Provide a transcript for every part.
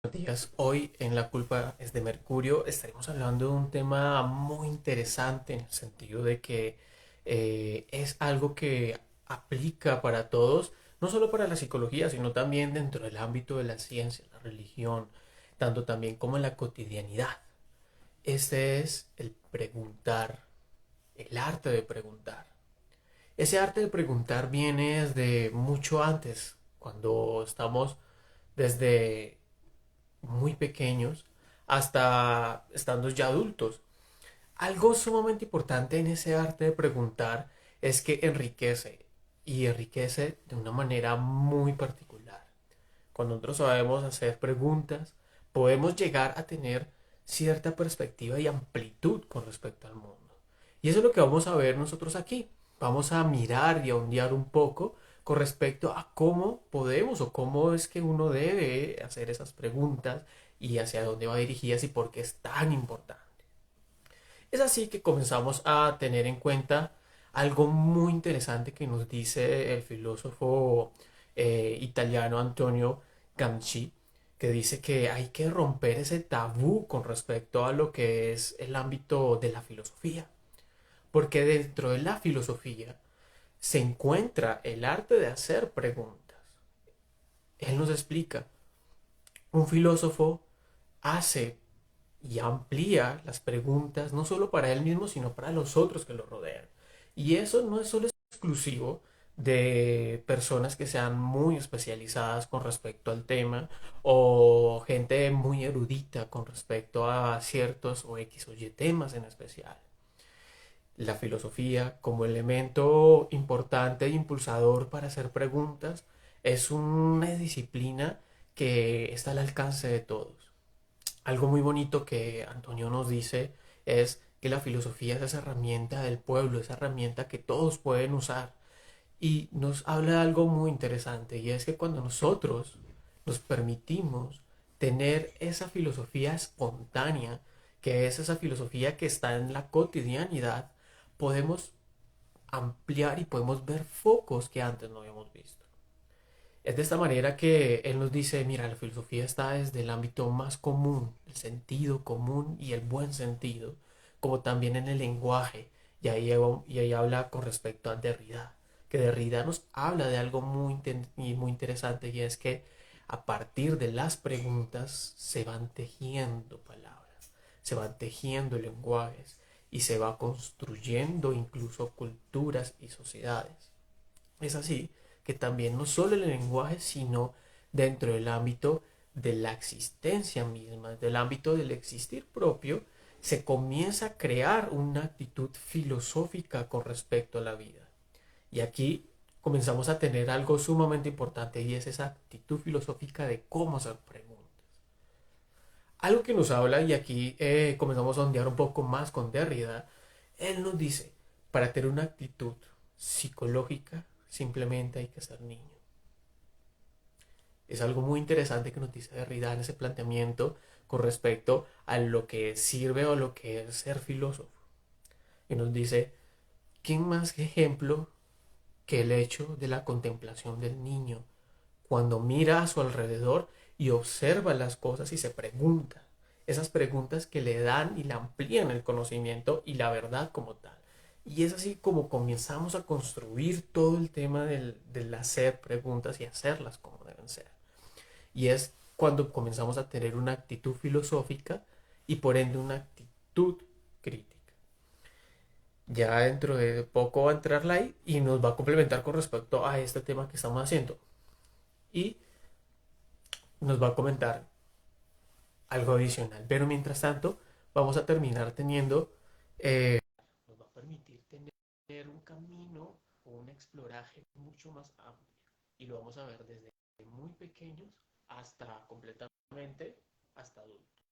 Buenos días. Hoy en La culpa es de Mercurio estaremos hablando de un tema muy interesante en el sentido de que es algo que aplica para todos, no solo para la psicología, sino también dentro del ámbito de la ciencia, la religión, tanto también como en la cotidianidad. Este es el preguntar, el arte de preguntar. Ese arte de preguntar viene desde mucho antes, cuando estamos desde muy pequeños hasta estando ya adultos. Algo sumamente importante en ese arte de preguntar es que enriquece y enriquece de una manera muy particular. Cuando nosotros sabemos hacer preguntas, podemos llegar a tener cierta perspectiva y amplitud con respecto al mundo. Y eso es lo que vamos a ver nosotros aquí. Vamos a mirar y a ondear un poco con respecto a cómo podemos o cómo es que uno debe hacer esas preguntas y hacia dónde va dirigidas y por qué es tan importante. Es así que comenzamos a tener en cuenta algo muy interesante que nos dice el filósofo italiano Antonio Gramsci, que dice que hay que romper ese tabú con respecto a lo que es el ámbito de la filosofía, porque dentro de la filosofía se encuentra el arte de hacer preguntas. Él nos explica, un filósofo hace y amplía las preguntas no solo para él mismo, sino para los otros que lo rodean. Y eso no es solo exclusivo de personas que sean muy especializadas con respecto al tema o gente muy erudita con respecto a ciertos o X o Y temas en especial. La filosofía como elemento importante e impulsador para hacer preguntas es una disciplina que está al alcance de todos. Algo muy bonito que Antonio nos dice es que la filosofía es esa herramienta del pueblo, esa herramienta que todos pueden usar. Y nos habla de algo muy interesante y es que cuando nosotros nos permitimos tener esa filosofía espontánea, que es esa filosofía que está en la cotidianidad, podemos ampliar y podemos ver focos que antes no habíamos visto. Es de esta manera que él nos dice, mira, la filosofía está desde el ámbito más común, el sentido común y el buen sentido, como también en el lenguaje. Y ahí habla con respecto a Derrida, que Derrida nos habla de algo muy interesante y es que a partir de las preguntas se van tejiendo palabras, se van tejiendo lenguajes y se va construyendo incluso culturas y sociedades. Es así que también no solo el lenguaje, sino dentro del ámbito de la existencia misma, del ámbito del existir propio, se comienza a crear una actitud filosófica con respecto a la vida. Y aquí comenzamos a tener algo sumamente importante y es esa actitud filosófica de cómo hacer preguntas. Algo que nos habla, y aquí comenzamos a ondear un poco más con Derrida, él nos dice, para tener una actitud psicológica simplemente hay que ser niño. Es algo muy interesante que nos dice Derrida en ese planteamiento con respecto a lo que sirve o lo que es ser filósofo. Y nos dice, ¿quién más que ejemplo que el hecho de la contemplación del niño cuando mira a su alrededor y observa las cosas y se pregunta? Esas preguntas que le dan y le amplían el conocimiento y la verdad como tal. Y es así como comenzamos a construir todo el tema del hacer preguntas y hacerlas como deben ser. Y es cuando comenzamos a tener una actitud filosófica y por ende una actitud crítica. Ya dentro de poco va a entrar Lai y nos va a complementar con respecto a este tema que estamos haciendo. Y nos va a comentar algo adicional. Pero mientras tanto, vamos a terminar teniendo, nos va a permitir tener un camino o un exploraje mucho más amplio. Y lo vamos a ver desde muy pequeños hasta completamente hasta adultos.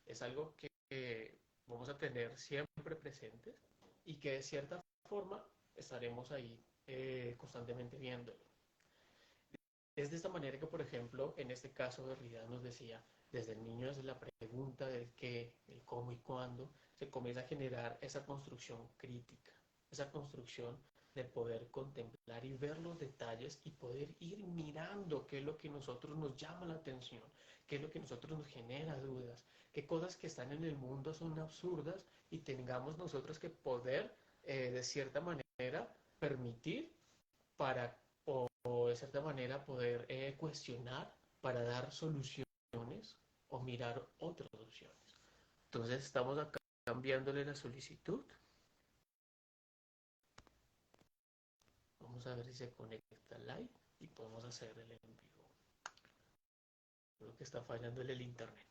Es algo que vamos a tener siempre presentes y que de cierta forma estaremos ahí constantemente viéndolo. Es de esta manera que, por ejemplo, en este caso de Derrida nos decía, desde el niño, desde la pregunta del qué, el cómo y cuándo, se comienza a generar esa construcción crítica, esa construcción de poder contemplar y ver los detalles y poder ir mirando qué es lo que a nosotros nos llama la atención, qué es lo que a nosotros nos genera dudas, qué cosas que están en el mundo son absurdas y tengamos nosotros que poder, de cierta manera, permitir para, o de cierta manera, poder cuestionar para dar soluciones o mirar otras opciones. Entonces estamos acá cambiándole la solicitud. Vamos a ver si se conecta live y podemos hacer el en vivo. Creo que está fallando el internet.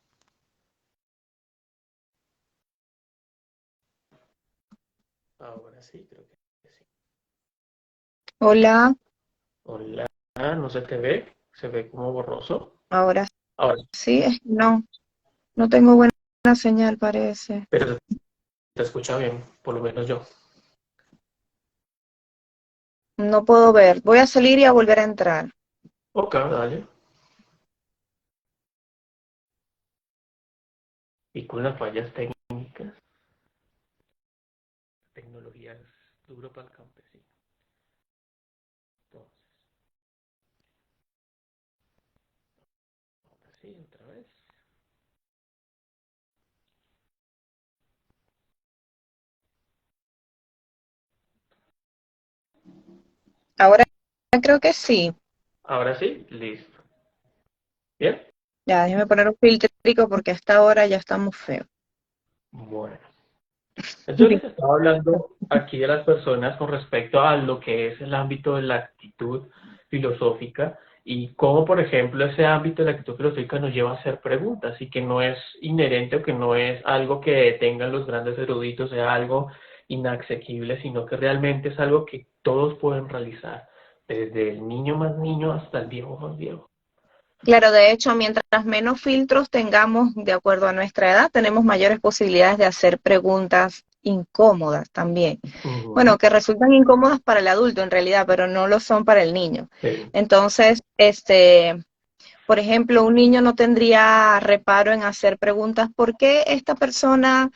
Ahora sí, creo que sí. Hola, Hola, no se te ve, se ve como borroso. ahora Ahora, sí, es que no tengo buena señal, parece. pero te escucha bien, por lo menos yo. No puedo ver. Voy a salir y a volver a entrar. Ok, dale. Y con las fallas técnicas, tecnología es duro para el campesino. Entonces, ahora sí, otra vez. Ahora creo que sí. Ahora sí, listo. ¿Bien? Ya, déjeme poner un filtrico porque a esta hora ya estamos feos. Bueno. Yo les estaba hablando aquí de las personas con respecto a lo que es el ámbito de la actitud filosófica y cómo, por ejemplo, ese ámbito de la actitud filosófica nos lleva a hacer preguntas y que no es inherente o que no es algo que tengan los grandes eruditos, sea algo inaccesible, sino que realmente es algo que todos pueden realizar, desde el niño más niño hasta el viejo más viejo. Claro, de hecho, mientras menos filtros tengamos de acuerdo a nuestra edad, tenemos mayores posibilidades de hacer preguntas incómodas también. Ujú. Bueno, que resultan incómodas para el adulto en realidad, pero no lo son para el niño. Sí, Entonces, por ejemplo, un niño no tendría reparo en hacer preguntas, ¿por qué esta persona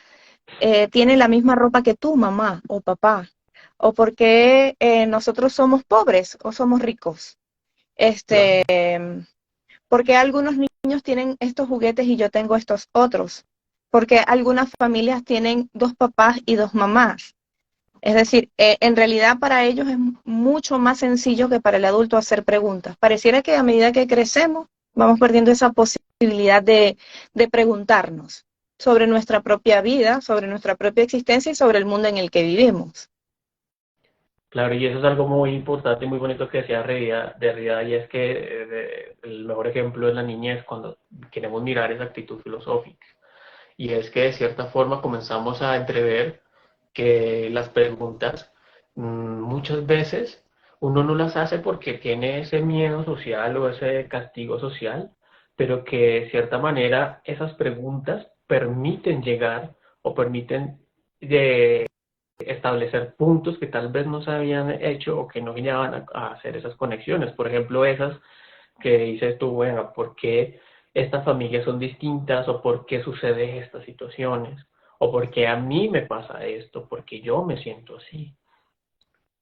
tiene la misma ropa que tú, mamá o papá? ¿O por qué nosotros somos pobres o somos ricos? Este, claro. ¿Por qué algunos niños tienen estos juguetes y yo tengo estos otros? ¿Por qué algunas familias tienen dos papás y dos mamás? Es decir, en realidad para ellos es mucho más sencillo que para el adulto hacer preguntas. Pareciera que a medida que crecemos vamos perdiendo esa posibilidad de preguntarnos sobre nuestra propia vida, sobre nuestra propia existencia y sobre el mundo en el que vivimos. Claro, y eso es algo muy importante y muy bonito que decía Derrida, y es que el mejor ejemplo es la niñez cuando queremos mirar esa actitud filosófica. Y es que de cierta forma comenzamos a entrever que las preguntas muchas veces uno no las hace porque tiene ese miedo social o ese castigo social, pero que de cierta manera esas preguntas permiten llegar o permiten establecer puntos que tal vez no se habían hecho o que no llegaban a hacer esas conexiones. Por ejemplo, esas que dices tú, bueno, ¿por qué estas familias son distintas o por qué suceden estas situaciones? O por qué a mí me pasa esto, porque yo me siento así.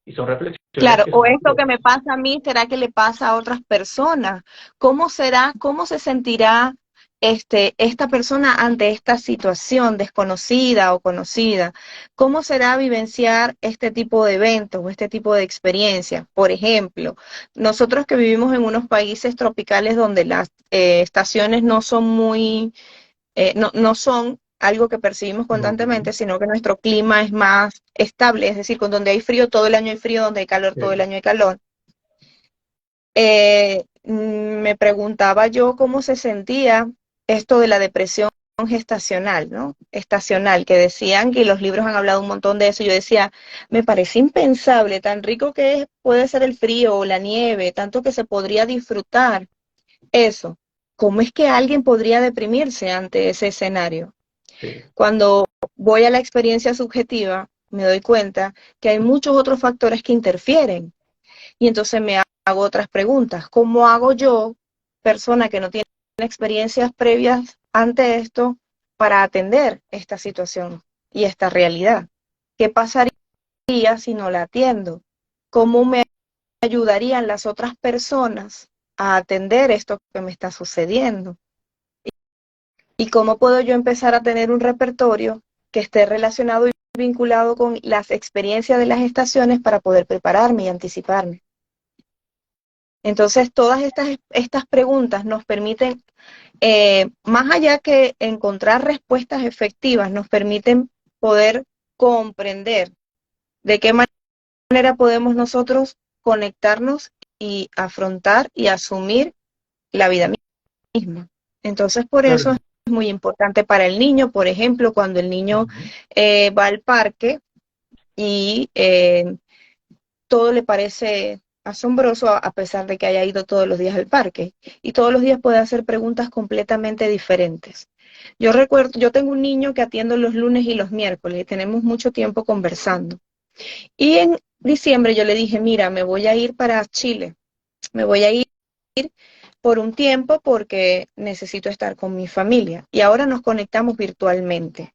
Y son reflexiones Claro, que o son esto que me importantes. pasa a mí, ¿será que le pasa a otras personas? ¿Cómo será, cómo se sentirá esta persona ante esta situación desconocida o conocida? ¿Cómo será vivenciar este tipo de eventos o este tipo de experiencias? Por ejemplo, nosotros que vivimos en unos países tropicales donde las estaciones no son no son algo que percibimos Ujú. constantemente, sino que nuestro clima es más estable, es decir, con donde hay frío todo el año hay frío, donde hay calor todo el Sí, año hay calor. Me preguntaba yo cómo se sentía esto de la depresión gestacional, ¿no? Estacional, que decían que los libros han hablado un montón de eso. Yo decía, me parece impensable, tan rico que puede ser el frío o la nieve, tanto que se podría disfrutar eso. ¿Cómo es que alguien podría deprimirse ante ese escenario? sí. Cuando voy a la experiencia subjetiva, me doy cuenta que hay muchos otros factores que interfieren. Y entonces me hago otras preguntas. ¿Cómo hago yo, persona que no tiene experiencias previas ante esto, para atender esta situación y esta realidad? ¿Qué pasaría si no la atiendo? cómo me ayudarían las otras personas a atender esto que me está sucediendo. Y cómo puedo yo empezar a tener un repertorio que esté relacionado y vinculado con las experiencias de las estaciones para poder prepararme y anticiparme. Entonces, todas estas preguntas nos permiten, más allá que encontrar respuestas efectivas, nos permiten poder comprender de qué manera podemos nosotros conectarnos y afrontar y asumir la vida misma. Entonces, por Claro. eso es muy importante para el niño, por ejemplo, cuando el niño Ujú. va al parque y todo le parece asombroso a pesar de que haya ido todos los días al parque. Y todos los días puede hacer preguntas completamente diferentes. Yo recuerdo, yo tengo un niño que atiendo los lunes y los miércoles y tenemos mucho tiempo conversando. Y en diciembre yo le dije, mira, me voy a ir para Chile, me voy a ir por un tiempo porque necesito estar con mi familia. Y ahora nos conectamos virtualmente.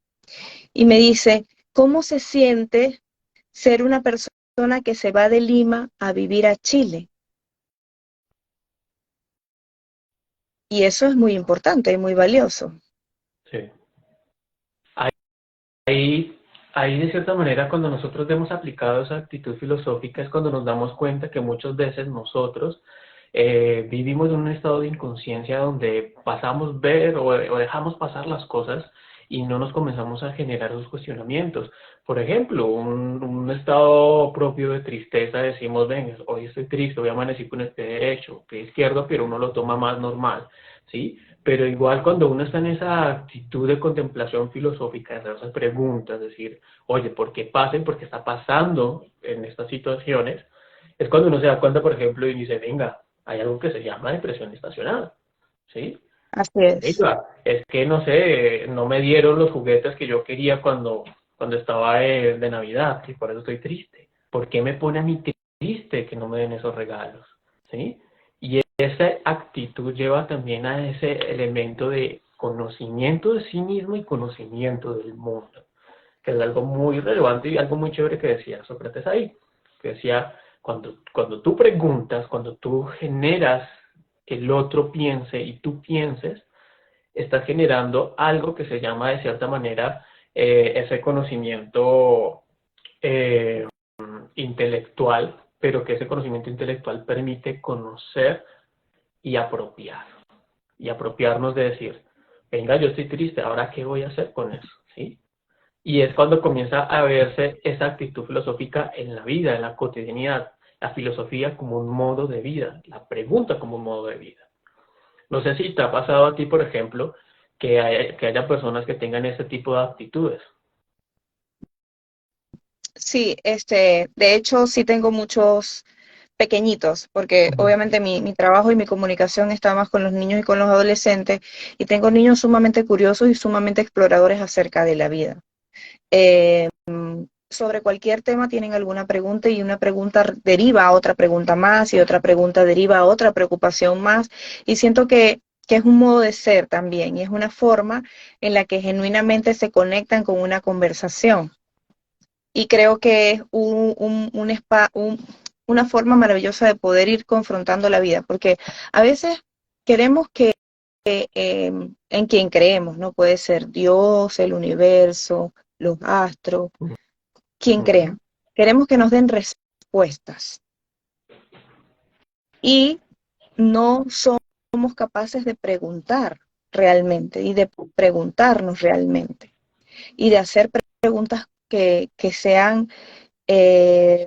Y me dice, ¿cómo se siente ser una persona que se va de Lima a vivir a Chile? Y eso es muy importante y muy valioso. Sí. Ahí, ahí de cierta manera cuando nosotros hemos aplicado esa actitud filosófica es cuando nos damos cuenta que muchas veces nosotros vivimos en un estado de inconsciencia donde pasamos ver o dejamos pasar las cosas y no nos comenzamos a generar esos cuestionamientos. Por ejemplo, un estado propio de tristeza, decimos, ven, hoy estoy triste, hoy amanecí con el pie derecho, pie izquierdo, pero uno lo toma más normal, ¿sí? Pero igual cuando uno está en esa actitud de contemplación filosófica, de hacer esas preguntas, decir, oye, ¿por qué pasa y por qué está pasando en estas situaciones? Es cuando uno se da cuenta, por ejemplo, y dice, venga, hay algo que se llama depresión estacional, ¿sí? Así es. Venga, es que no sé, no me dieron los juguetes que yo quería cuando estaba de Navidad y por eso estoy triste. ¿Por qué me pone a mí triste que no me den esos regalos? ¿Sí? Y esa actitud lleva también a ese elemento de conocimiento de sí mismo y conocimiento del mundo, que es algo muy relevante y algo muy chévere que decía Sócrates ahí, que decía, cuando tú preguntas, cuando tú generas que el otro piense y tú pienses, estás generando algo que se llama de cierta manera ese conocimiento eh, intelectual, pero que ese conocimiento intelectual permite conocer y apropiar. Y apropiarnos de decir, venga, yo estoy triste, ¿ahora qué voy a hacer con eso? ¿Sí? Y es cuando comienza a verse esa actitud filosófica en la vida, en la cotidianidad, la filosofía como un modo de vida, la pregunta como un modo de vida. No sé si te ha pasado a ti, por ejemplo, que haya personas que tengan ese tipo de actitudes. Sí, de hecho sí tengo muchos pequeñitos, porque Ujú. obviamente mi trabajo y mi comunicación está más con los niños y con los adolescentes, y tengo niños sumamente curiosos y sumamente exploradores acerca de la vida. Eh, Sobre cualquier tema tienen alguna pregunta y una pregunta deriva a otra pregunta más y otra pregunta deriva a otra preocupación más, y siento que es un modo de ser también, y es una forma en la que genuinamente se conectan con una conversación. Y creo que es una forma maravillosa de poder ir confrontando la vida, porque a veces queremos en quien creemos, ¿no? Puede ser Dios, el universo, los astros, quien crea. Queremos que nos den respuestas y no somos capaces de preguntar realmente y de preguntarnos realmente y de hacer preguntas que sean eh,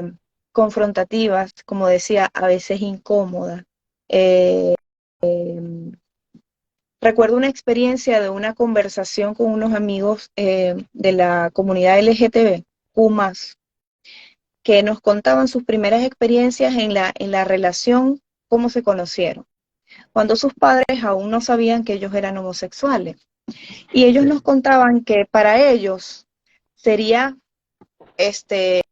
confrontativas, como decía, a veces incómodas. Eh, Recuerdo una experiencia de una conversación con unos amigos de la comunidad LGTB, Q+, que nos contaban sus primeras experiencias en la relación, cómo se conocieron, cuando sus padres aún no sabían que ellos eran homosexuales. Y ellos nos Sí. contaban que para ellos sería este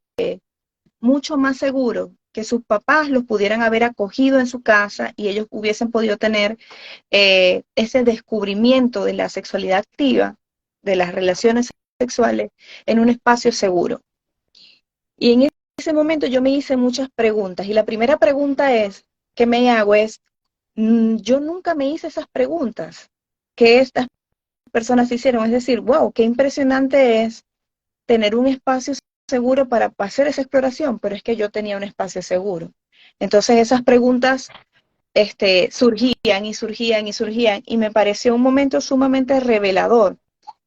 mucho más seguro que sus papás los pudieran haber acogido en su casa y ellos hubiesen podido tener ese descubrimiento de la sexualidad activa, de las relaciones sexuales, en un espacio seguro. Y en ese momento yo me hice muchas preguntas y la primera pregunta que me hago es, yo nunca me hice esas preguntas que estas personas hicieron. Es decir, wow, qué impresionante es tener un espacio seguro para hacer esa exploración, pero es que yo tenía un espacio seguro. Entonces esas preguntas surgían y surgían y surgían y me pareció un momento sumamente revelador,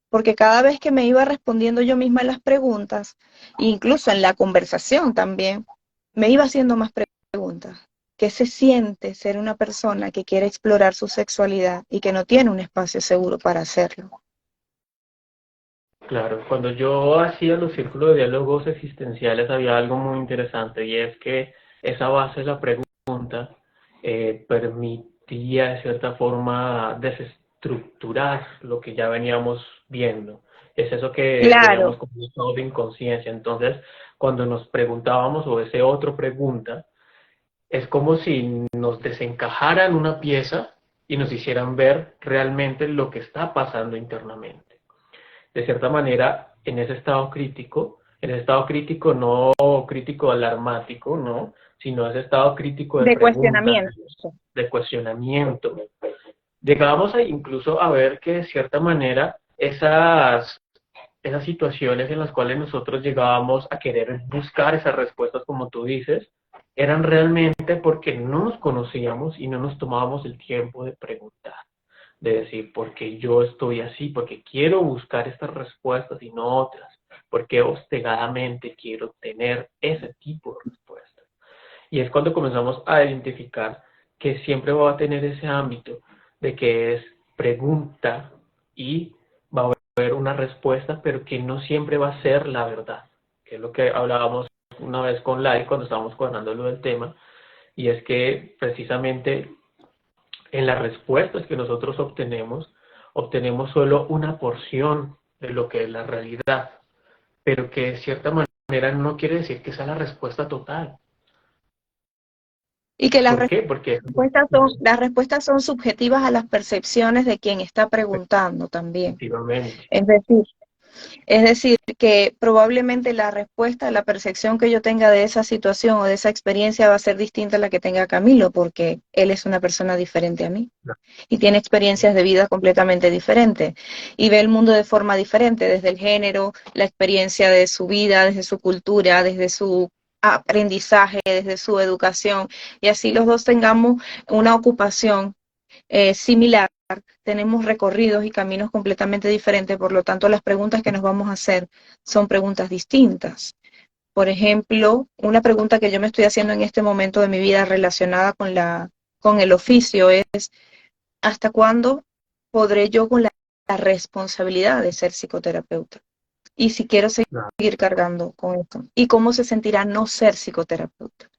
porque cada vez que me iba respondiendo yo misma las preguntas, incluso en la conversación también, me iba haciendo más preguntas. ¿Qué se siente ser una persona que quiere explorar su sexualidad y que no tiene un espacio seguro para hacerlo? Claro, cuando yo hacía los círculos de diálogos existenciales había algo muy interesante y es que esa base de la pregunta permitía de cierta forma desestructurar lo que ya veníamos viendo. Es eso que veíamos Claro, como un estado de inconsciencia. Entonces, cuando nos preguntábamos o ese otro pregunta, es como si nos desencajaran una pieza y nos hicieran ver realmente lo que está pasando internamente. De cierta manera, en ese estado crítico no crítico alarmático, ¿no? Sino ese estado crítico de de preguntas, cuestionamiento. de cuestionamiento. Llegábamos a incluso a ver que de cierta manera esas situaciones en las cuales nosotros llegábamos a querer buscar esas respuestas, como tú dices, eran realmente porque no nos conocíamos y no nos tomábamos el tiempo de preguntar, de decir, ¿por qué yo estoy así? Porque quiero buscar estas respuestas y no otras. Porque hostigadamente quiero tener ese tipo de respuestas. Y es cuando comenzamos a identificar que siempre va a tener ese ámbito de que es pregunta y va a haber una respuesta, pero que no siempre va a ser la verdad, que es lo que hablábamos una vez con Lai cuando estábamos cuadrando lo del tema, y es que precisamente en las respuestas que nosotros obtenemos solo una porción de lo que es la realidad, pero que de cierta manera no quiere decir que sea la respuesta total. Y que ¿Por qué? Porque las respuestas son subjetivas a las percepciones de quien está preguntando también. efectivamente, Es decir, Es decir, que probablemente la respuesta, la percepción que yo tenga de esa situación o de esa experiencia va a ser distinta a la que tenga Camilo, porque él es una persona diferente a mí y tiene experiencias de vida completamente diferentes y ve el mundo de forma diferente, desde el género, la experiencia de su vida, desde su cultura, desde su aprendizaje, desde su educación, y así los dos tengamos una ocupación similar, tenemos recorridos y caminos completamente diferentes, por lo tanto las preguntas que nos vamos a hacer son preguntas distintas. Por ejemplo, una pregunta que yo me estoy haciendo en este momento de mi vida relacionada con el oficio es, ¿hasta cuándo podré yo con la responsabilidad de ser psicoterapeuta? Y si quiero seguir cargando con esto. ¿Y cómo se sentirá no ser psicoterapeuta?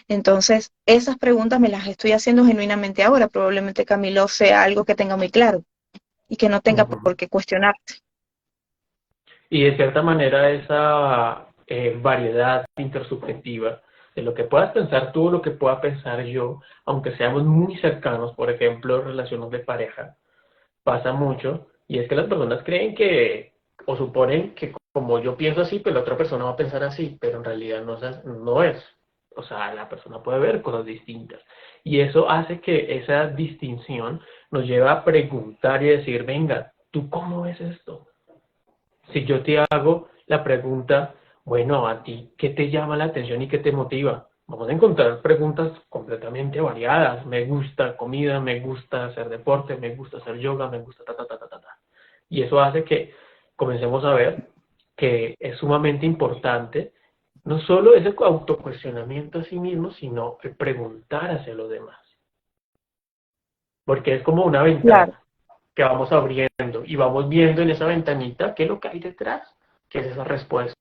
Entonces, esas preguntas me las estoy haciendo genuinamente ahora. Probablemente Camilo sea algo que tenga muy claro y que no tenga uh-huh. por qué cuestionarse. Y de cierta manera esa variedad intersubjetiva de lo que puedas pensar tú o lo que pueda pensar yo, aunque seamos muy cercanos, por ejemplo, relaciones de pareja, pasa mucho, y es que las personas creen que, o suponen que como yo pienso así, pues la otra persona va a pensar así, pero en realidad no es. O sea, la persona puede ver cosas distintas. Y eso hace que esa distinción nos lleve a preguntar y decir, venga, ¿tú cómo ves esto? Si yo te hago la pregunta, bueno, a ti, ¿qué te llama la atención y qué te motiva? Vamos a encontrar preguntas completamente variadas. Me gusta comida, me gusta hacer deporte, me gusta hacer yoga, me gusta ta, ta, ta, ta, ta, ta. Y eso hace que comencemos a ver que es sumamente importante no solo ese autocuestionamiento a sí mismo, sino el preguntar hacia los demás. Porque es como una Claro, ventana que vamos abriendo y vamos viendo en esa ventanita qué es lo que hay detrás, qué es esa respuesta.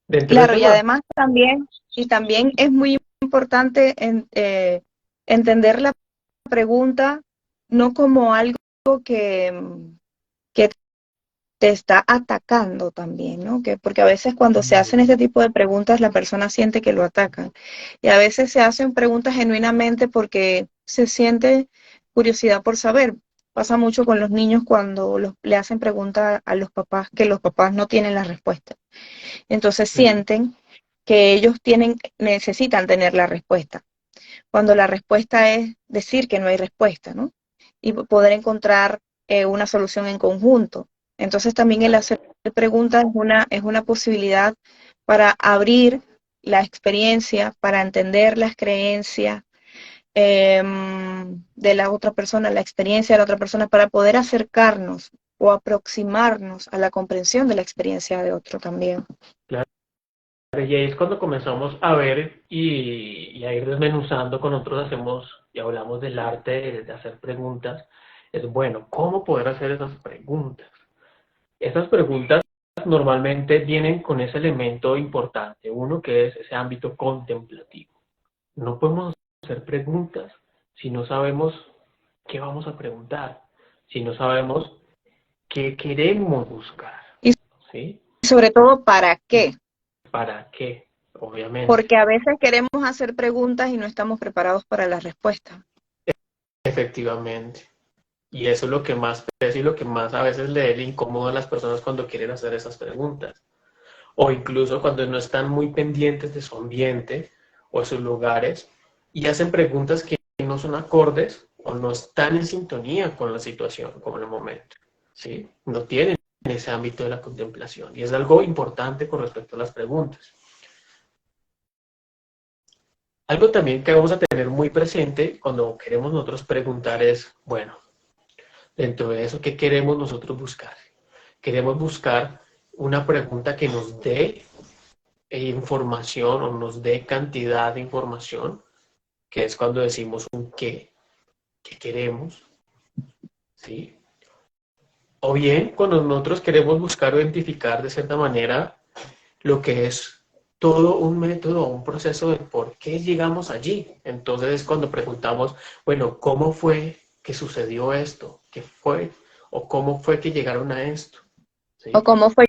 Dentro de claro, ese y marco, además también es muy importante entender la pregunta no como algo que te está atacando también, ¿no? Porque a veces cuando se hacen este tipo de preguntas, la persona siente que lo atacan. Y a veces se hacen preguntas genuinamente porque se siente curiosidad por saber. pasa mucho con los niños cuando le hacen preguntas a los papás que los papás no tienen la respuesta. Entonces Sí. sienten que ellos necesitan tener la respuesta, cuando la respuesta es decir que no hay respuesta, ¿no? Y poder encontrar una solución en conjunto. Entonces también el hacer preguntas es una posibilidad para abrir la experiencia, para entender las creencias de la otra persona, la experiencia de la otra persona, para poder acercarnos o aproximarnos a la comprensión de la experiencia de otro también. Claro, y ahí es cuando comenzamos a ver y a ir desmenuzando con nosotros hacemos y hablamos del arte de hacer preguntas. Es bueno, ¿cómo poder hacer esas preguntas? Esas preguntas normalmente vienen con ese elemento importante, uno que es ese ámbito contemplativo. No podemos hacer preguntas si no sabemos qué vamos a preguntar, si no sabemos qué queremos buscar, Y ¿sí? sobre todo, ¿para qué? ¿Para qué? Obviamente. Porque a veces queremos hacer preguntas y no estamos preparados para la respuesta. Efectivamente. Y eso es lo que más pesa y lo que más a veces le incomoda a las personas cuando quieren hacer esas preguntas. O incluso cuando no están muy pendientes de su ambiente o de sus lugares y hacen preguntas que no son acordes o no están en sintonía con la situación, con el momento. ¿Sí? No tienen ese ámbito de la contemplación. Y es algo importante con respecto a las preguntas. Algo también que vamos a tener muy presente cuando queremos nosotros preguntar es, bueno, dentro de eso, ¿qué queremos nosotros buscar? Queremos buscar una pregunta que nos dé información o nos dé cantidad de información, que es cuando decimos un qué queremos, ¿sí? O bien cuando nosotros queremos buscar o identificar de cierta manera lo que es todo un método, un proceso de por qué llegamos allí. Entonces es cuando preguntamos, bueno, ¿cómo fue que sucedió esto? ¿Qué fue? ¿O cómo fue que llegaron a esto? O ¿Sí? cómo fue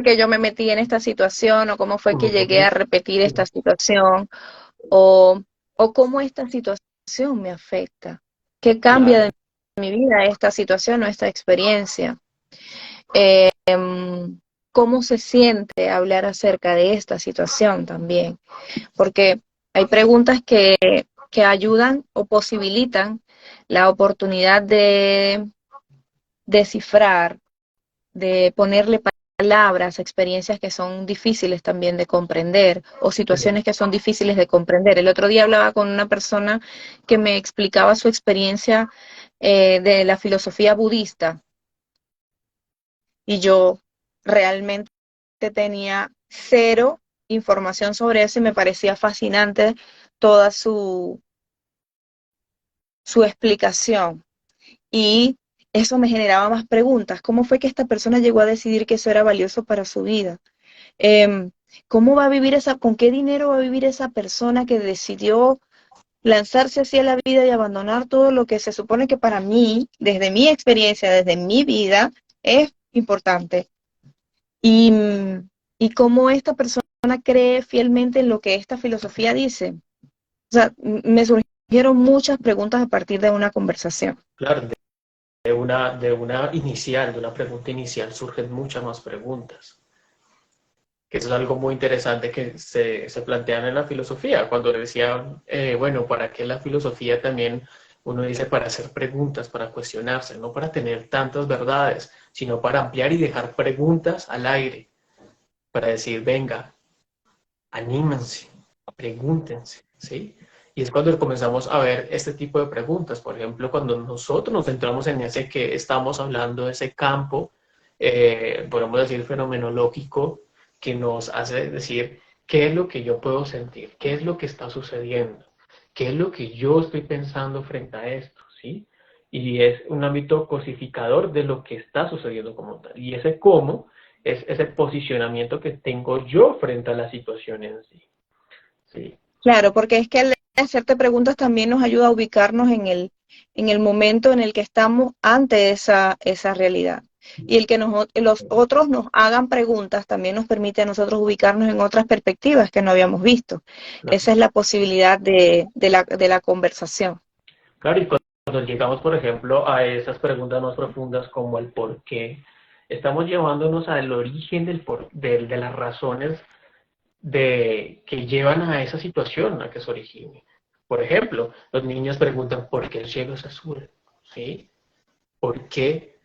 que yo me metí en esta situación, o cómo fue que llegué a repetir esta situación, o, o cómo esta situación me afecta. ¿Qué cambia Claro, de mi vida esta situación o esta experiencia? ¿Cómo se siente hablar acerca de esta situación también? Porque hay preguntas que ayudan o posibilitan la oportunidad de descifrar, de ponerle palabras a experiencias que son difíciles también de comprender o situaciones que son difíciles de comprender. El otro día hablaba con una persona que me explicaba su experiencia de la filosofía budista y yo realmente tenía cero información sobre eso y me parecía fascinante toda su explicación. Y eso me generaba más preguntas. ¿Cómo fue que esta persona llegó a decidir que eso era valioso para su vida? Eh, ¿Cómo va a vivir con qué dinero va a vivir esa persona que decidió lanzarse hacia la vida y abandonar todo lo que se supone que para mí, desde mi experiencia, desde mi vida, es importante? Y, y cómo esta persona cree fielmente en lo que esta filosofía dice. O sea, me surgieron muchas preguntas a partir de una conversación. claro, de una inicial, de una pregunta inicial surgen muchas más preguntas. Que eso es algo muy interesante que se plantean en la filosofía, cuando decían, bueno, ¿para qué la filosofía también? Uno dice para hacer preguntas, para cuestionarse, no para tener tantas verdades, sino para ampliar y dejar preguntas al aire, para decir, venga, anímense, pregúntense, ¿sí? Y es cuando comenzamos a ver este tipo de preguntas. Por ejemplo, cuando nosotros nos centramos en ese que estamos hablando, de ese campo, podemos decir, fenomenológico, que nos hace decir qué es lo que yo puedo sentir, qué es lo que está sucediendo, qué es lo que yo estoy pensando frente a esto, ¿sí? Y es un ámbito cosificador de lo que está sucediendo como tal. Y ese cómo es ese posicionamiento que tengo yo frente a la situación en sí. Sí, Claro, porque es que al hacerte preguntas también nos ayuda a ubicarnos en el momento en el que estamos ante esa realidad. Y el que los otros nos hagan preguntas también nos permite a nosotros ubicarnos en otras perspectivas que no habíamos visto. claro. Esa es la posibilidad de la conversación. Claro, y llegamos, por ejemplo, a esas preguntas más profundas como el por qué, estamos llevándonos al origen de las razones que llevan a esa situación, a que se origine. Por ejemplo, los niños preguntan por qué el cielo es azul, ¿sí? ¿Por qué,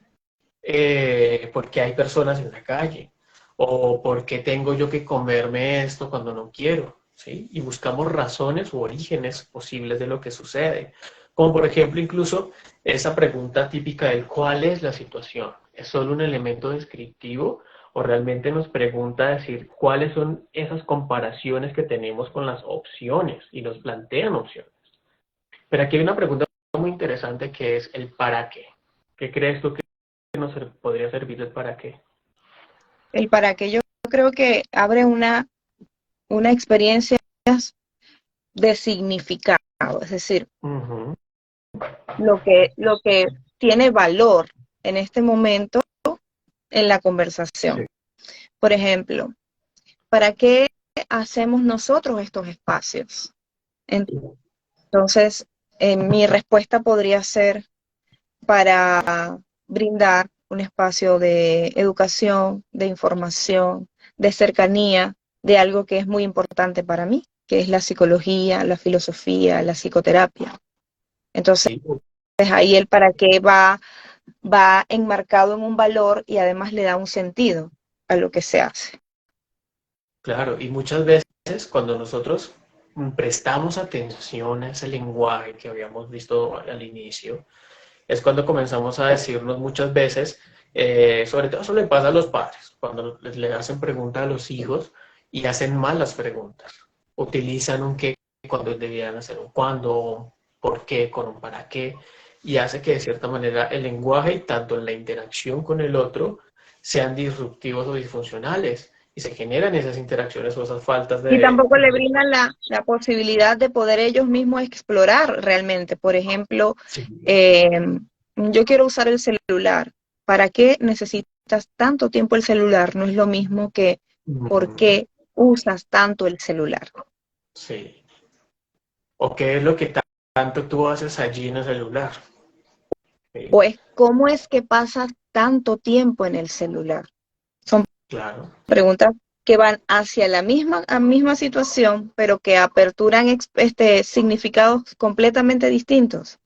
por qué hay personas en la calle? ¿O por qué tengo yo que comerme esto cuando no quiero? ¿Sí? Y buscamos razones u orígenes posibles de lo que sucede. Como por ejemplo, incluso esa pregunta típica del ¿cuál es la situación? ¿Es solo un elemento descriptivo o realmente nos pregunta decir cuáles son esas comparaciones que tenemos con las opciones y nos plantean opciones? Pero aquí hay una pregunta muy interesante que es el para qué. ¿Qué crees tú que nos podría servir el para qué? El para qué yo creo que abre una experiencia de significado, es decir, Ujú. lo que tiene valor en este momento en la conversación. Sí. Por ejemplo, ¿para qué hacemos nosotros estos espacios? Entonces, mi respuesta podría ser para brindar un espacio de educación, de información, de cercanía, de algo que es muy importante para mí, que es la psicología, la filosofía, la psicoterapia. Entonces, Sí, ahí el para qué va enmarcado en un valor y además le da un sentido a lo que se hace. claro, y muchas veces cuando nosotros prestamos atención a ese lenguaje que habíamos visto al inicio, es cuando comenzamos a decirnos muchas veces, sobre todo eso le pasa a los padres, cuando le hacen preguntas a los hijos y hacen malas preguntas. Utilizan un qué cuando debían hacer un cuándo, por qué, con un para qué, y hace que de cierta manera el lenguaje, tanto en la interacción con el otro, sean disruptivos o disfuncionales, y se generan esas interacciones o esas faltas Y de... tampoco le brindan la posibilidad de poder ellos mismos explorar realmente. Por ejemplo, Sí. yo quiero usar el celular. ¿Para qué necesitas tanto tiempo el celular? No es lo mismo que por Mm, qué usas tanto el celular. sí. ¿O qué es lo que tanto tú haces allí en el celular? Sí, Pues, ¿cómo es que pasas tanto tiempo en el celular? Son claro. preguntas que van hacia la misma situación, pero que aperturan significados completamente distintos.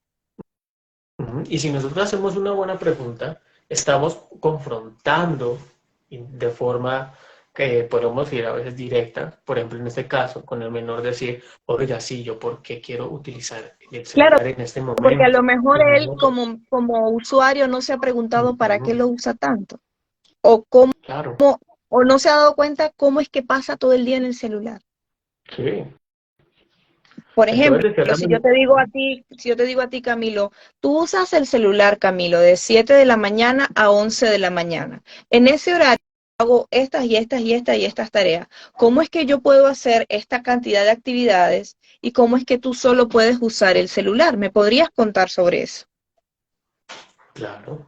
Ujú. Y si nosotros hacemos una buena pregunta, estamos confrontando de forma que podemos ir a veces directa, por ejemplo, en este caso, con el menor decir, oye, sí, yo por qué quiero utilizar el Claro, celular en este porque a momento. lo mejor Y él nosotros, como usuario no se ha preguntado para qué ujú, lo usa tanto o cómo claro, o no se ha dado cuenta cómo es que pasa todo el día en el celular. sí. Por Entonces, ejemplo, de cierta si yo manera, te digo a ti, si yo te digo a ti, Camilo, tú usas el celular, Camilo, de 7 de la mañana a 11 de la mañana. En ese horario hago estas y estas y estas y estas tareas. ¿Cómo es que yo puedo hacer esta cantidad de actividades y cómo es que tú solo puedes usar el celular? ¿Me podrías contar sobre eso? claro.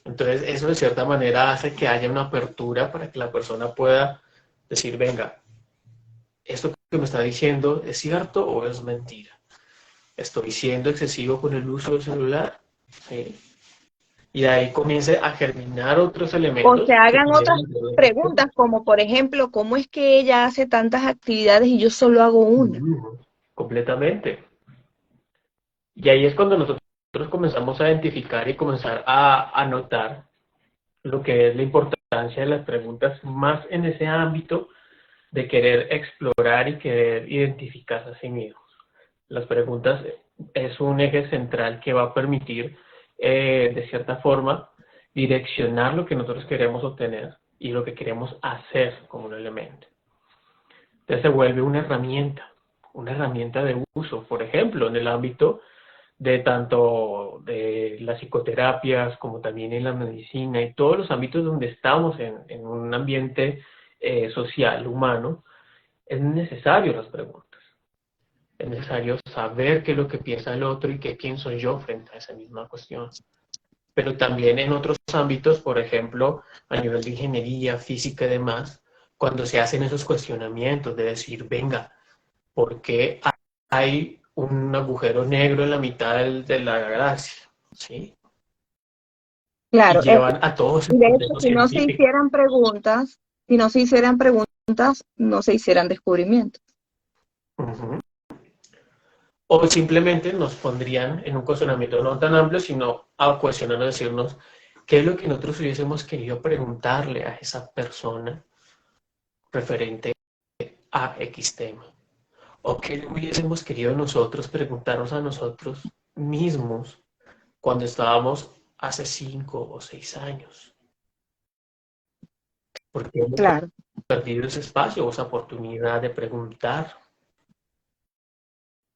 Entonces, eso de cierta manera hace que haya una apertura para que la persona pueda decir, venga, ¿esto que me está diciendo es cierto o es mentira? ¿Estoy siendo excesivo con el uso del celular? ¿Sí? Y de ahí comience a germinar otros O se elementos que hagan pudieran otras entrar en acción. preguntas, como por ejemplo, ¿cómo es que ella hace tantas actividades y yo solo hago una? Completamente. Y ahí es cuando nosotros comenzamos a identificar y comenzar a notar lo que es la importancia de las preguntas más en ese ámbito de querer explorar y querer identificarse a sí mismos. Las preguntas es un eje central que va a permitir, de cierta forma, direccionar lo que nosotros queremos obtener y lo que queremos hacer como un elemento. Entonces se vuelve una herramienta de uso, por ejemplo, en el ámbito de tanto de las psicoterapias como también en la medicina y todos los ámbitos donde estamos en un ambiente social, humano, es necesario las preguntas. Es necesario saber qué es lo que piensa el otro y qué pienso yo frente a esa misma cuestión. Pero también en otros ámbitos, por ejemplo, a nivel de ingeniería, física y demás, cuando se hacen esos cuestionamientos de decir, venga, ¿por qué hay un agujero negro en la mitad de la galaxia, ¿sí? Y Claro, llevan a todos y el de hecho, proceso científico. si no se hicieran preguntas, no se hicieran descubrimientos. Ujú. O simplemente nos pondrían en un cuestionamiento no tan amplio, sino a cuestionarnos, decirnos qué es lo que nosotros hubiésemos querido preguntarle a esa persona referente a X tema. O qué hubiésemos querido nosotros preguntarnos a nosotros mismos cuando estábamos hace 5 o 6 años. Porque hemos Claro. perdido ese espacio o esa oportunidad de preguntar.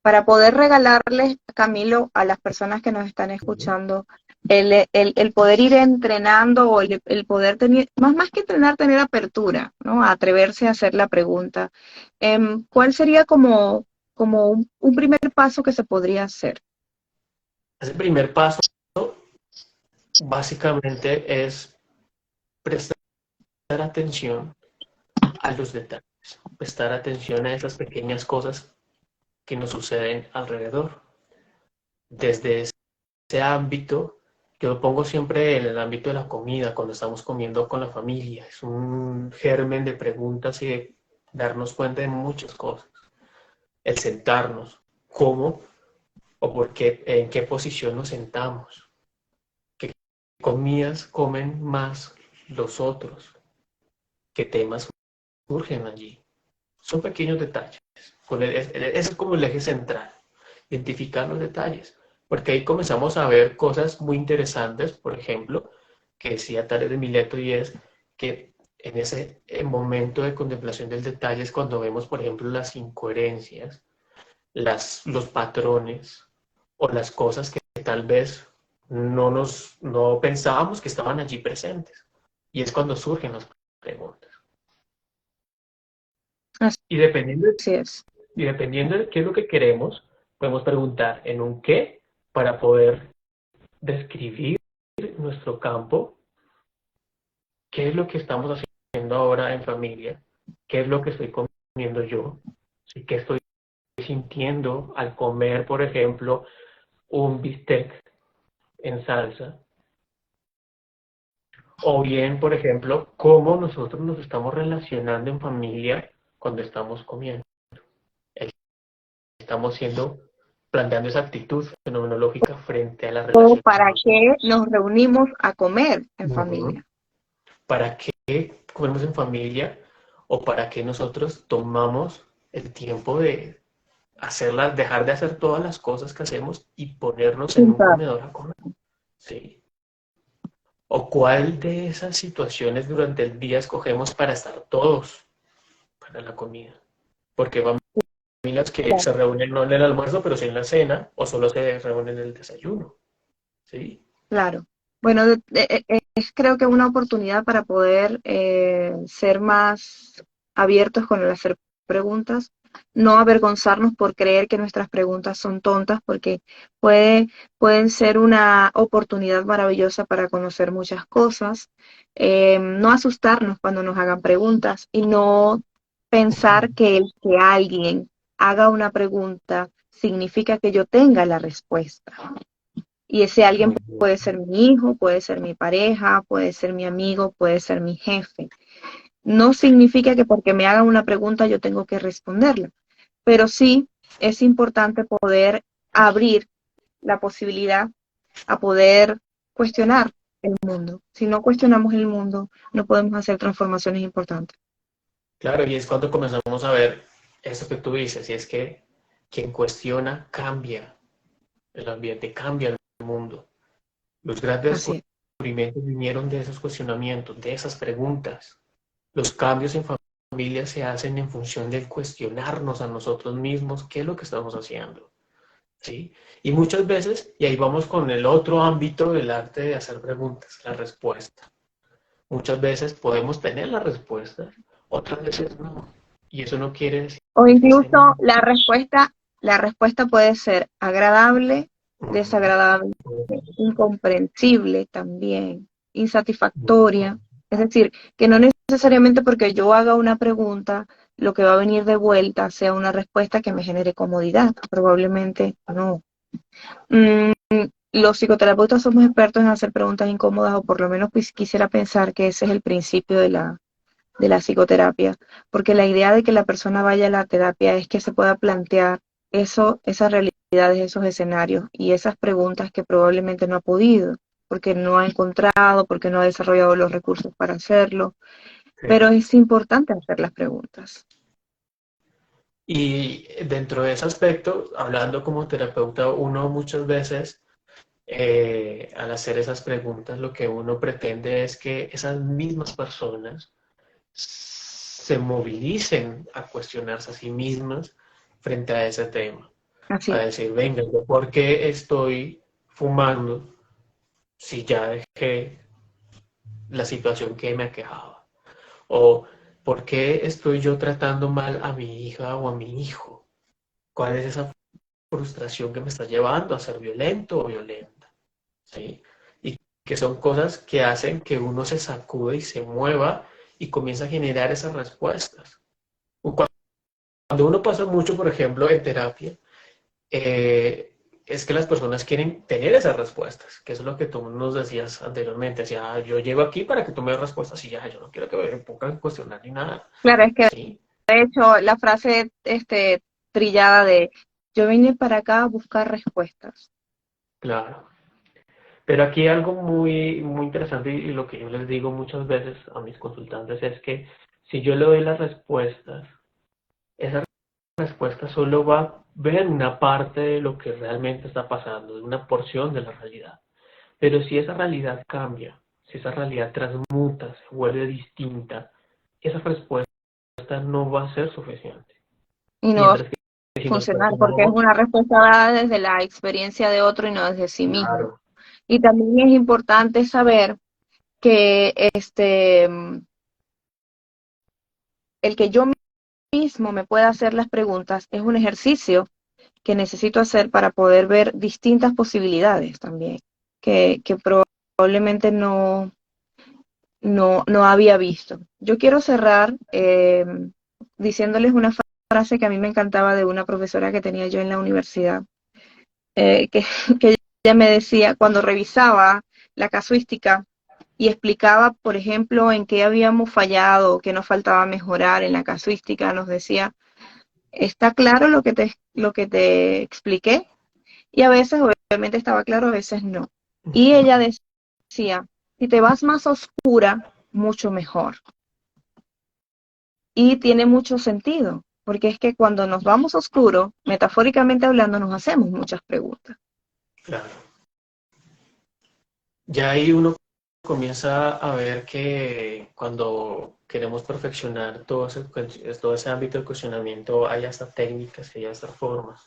Para poder regalarles, Camilo, a las personas que nos están escuchando, el poder ir entrenando o el poder tener, más que entrenar, tener apertura, ¿no? A atreverse a hacer la pregunta. ¿Cuál sería como un primer paso que se podría hacer? Ese primer paso básicamente es prestar atención a los detalles, prestar atención a esas pequeñas cosas que nos suceden alrededor. Desde ese ámbito, yo lo pongo siempre en el ámbito de la comida, cuando estamos comiendo con la familia. Es un germen de preguntas y de darnos cuenta de muchas cosas. El sentarnos, cómo o por qué, en qué posición nos sentamos, qué comidas comen más los otros, qué temas surgen allí. Son pequeños detalles. Ese es como el eje central, identificar los detalles, porque ahí comenzamos a ver cosas muy interesantes, por ejemplo, que decía Tales de Mileto, y es que en ese momento de contemplación del detalle es cuando vemos, por ejemplo, las incoherencias, los patrones o las cosas que tal vez no pensábamos que estaban allí presentes. Y es cuando surgen las preguntas. Y dependiendo Así es. Y dependiendo de qué es lo que queremos, podemos preguntar en un qué para poder describir nuestro campo, qué es lo que estamos haciendo ahora en familia, qué es lo que estoy comiendo yo, ¿sí? Qué estoy sintiendo al comer, por ejemplo, un bistec en salsa, o bien, por ejemplo, cómo nosotros nos estamos relacionando en familia cuando estamos comiendo. Estamos planteando esa actitud fenomenológica frente a la O relación para con qué otros. nos reunimos a comer en Uh-huh. familia. ¿Para qué comemos en familia o para qué nosotros tomamos el tiempo de hacerlas, dejar de hacer todas las cosas que hacemos y ponernos en un comedor a comer? ¿Sí? ¿O cuál de esas situaciones durante el día escogemos para estar todos para la comida? Porque van familias que se reúnen no en el almuerzo, pero sí en la cena, o solo se reúnen en el desayuno. ¿Sí? Claro. Bueno, es creo que una oportunidad para poder ser más abiertos con el hacer preguntas, no avergonzarnos por creer que nuestras preguntas son tontas, porque pueden ser una oportunidad maravillosa para conocer muchas cosas. No asustarnos cuando nos hagan preguntas y no pensar que el que alguien haga una pregunta significa que yo tenga la respuesta. Y ese alguien Muy bien. puede ser mi hijo, puede ser mi pareja, puede ser mi amigo, puede ser mi jefe. No significa que porque me hagan una pregunta yo tengo que responderla, pero sí es importante poder abrir la posibilidad a poder cuestionar el mundo. Si no cuestionamos el mundo, no podemos hacer transformaciones importantes. Claro, y es cuando comenzamos a ver eso que tú dices, y es que quien cuestiona cambia el ambiente, cambia el mundo. Los grandes Así es. descubrimientos vinieron de esos cuestionamientos, de esas preguntas. Los cambios en familia se hacen en función del cuestionarnos a nosotros mismos qué es lo que estamos haciendo. ¿Sí? Y muchas veces, y ahí vamos con el otro ámbito del arte de hacer preguntas, la respuesta. Muchas veces podemos tener la respuesta, otras veces no. Y eso no quiere decir O que incluso estén... la respuesta puede ser agradable, Ujú, desagradable, incomprensible también, insatisfactoria. Es decir, que no necesariamente porque yo haga una pregunta lo que va a venir de vuelta sea una respuesta que me genere comodidad. Probablemente no. Mm, los psicoterapeutas somos expertos en hacer preguntas incómodas, o por lo menos pues, quisiera pensar que ese es el principio de la psicoterapia, porque la idea de que la persona vaya a la terapia es que se pueda plantear eso, esas realidades, esos escenarios y esas preguntas que probablemente no ha podido, porque no ha encontrado, porque no ha desarrollado los recursos para hacerlo, pero Sí. es importante hacer las preguntas. Y dentro de ese aspecto, hablando como terapeuta, uno muchas veces, al hacer esas preguntas, lo que uno pretende es que esas mismas personas se movilicen a cuestionarse a sí mismas frente a ese tema. A Así, decir, venga, ¿yo por qué estoy fumando si ya dejé la situación que me aquejaba? ¿O por qué estoy yo tratando mal a mi hija o a mi hijo? ¿Cuál es esa frustración que me está llevando a ser violento o violenta? ¿Sí? Y que son cosas que hacen que uno se sacude y se mueva y comienza a generar esas respuestas. Cuando uno pasa mucho, por ejemplo, en terapia, es que las personas quieren tener esas respuestas, que eso es lo que tú nos decías anteriormente. Decía, yo llego aquí para que tú me des respuestas y ya, yo no quiero que me pongan a cuestionar ni nada. claro, es que Sí, de hecho la frase trillada de yo vine para acá a buscar respuestas. claro. Pero aquí algo muy interesante y lo que yo les digo muchas veces a mis consultantes es que si yo le doy las respuestas, esa respuesta solo va a ver una parte de lo que realmente está pasando, de una porción de la realidad. Pero si esa realidad cambia, si esa realidad transmuta, se vuelve distinta, esa respuesta no va a ser suficiente. Y no va a Mientras que si nosotros funcionar porque es no, una respuesta dada desde la experiencia de otro y no desde sí mismo. claro, Y también es importante saber que el que yo mismo me pueda hacer las preguntas es un ejercicio que necesito hacer para poder ver distintas posibilidades también, que probablemente no había visto. Yo quiero cerrar diciéndoles una frase que a mí me encantaba de una profesora que tenía yo en la universidad, que, que ella me decía cuando revisaba la casuística y explicaba, por ejemplo, en qué habíamos fallado, qué nos faltaba mejorar en la casuística, nos decía, está claro lo que te expliqué, y a veces obviamente estaba claro, a veces no. Y ella decía, si te vas más oscura, mucho mejor. Y tiene mucho sentido, porque es que cuando nos vamos oscuro, metafóricamente hablando, nos hacemos muchas preguntas. claro. Ya ahí uno comienza a ver que cuando queremos perfeccionar todo ese ámbito de cuestionamiento, hay hasta técnicas, hay hasta formas.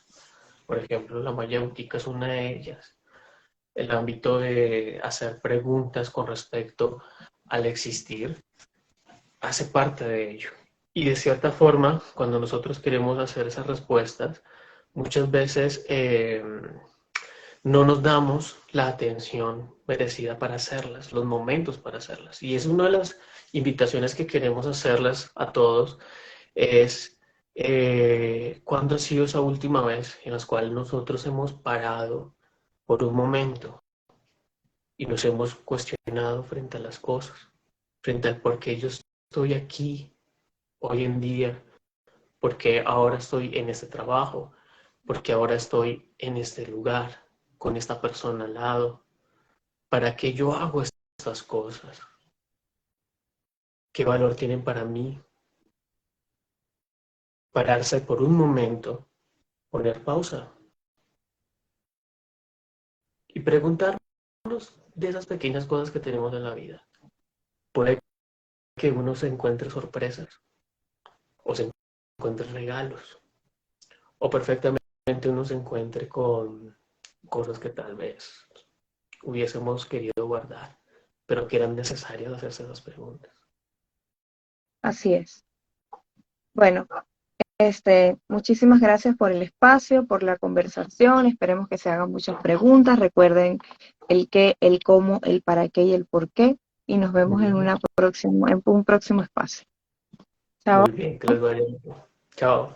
Por ejemplo, la mayéutica es una de ellas. El ámbito de hacer preguntas con respecto al existir hace parte de ello. Y de cierta forma, cuando nosotros queremos hacer esas respuestas, muchas veces no nos damos la atención merecida para hacerlas, los momentos para hacerlas. Y es una de las invitaciones que queremos hacerles a todos, es cuándo ha sido esa última vez en la cual nosotros hemos parado por un momento y nos hemos cuestionado frente a las cosas, frente al por qué yo estoy aquí hoy en día, por qué ahora estoy en este trabajo, por qué ahora estoy en este lugar, con esta persona al lado, para qué yo hago estas cosas, qué valor tienen para mí, pararse por un momento, poner pausa y preguntarnos de esas pequeñas cosas que tenemos en la vida. Puede que uno se encuentre sorpresas o se encuentre regalos o perfectamente uno se encuentre con cosas que tal vez hubiésemos querido guardar, pero que eran necesarias hacerse esas preguntas. Así es. Bueno, muchísimas gracias por el espacio, por la conversación. Esperemos que se hagan muchas preguntas. Recuerden el qué, el cómo, el para qué y el por qué. Y nos vemos en un próximo espacio. Chao. Muy bien, que les vaya bien. Chao.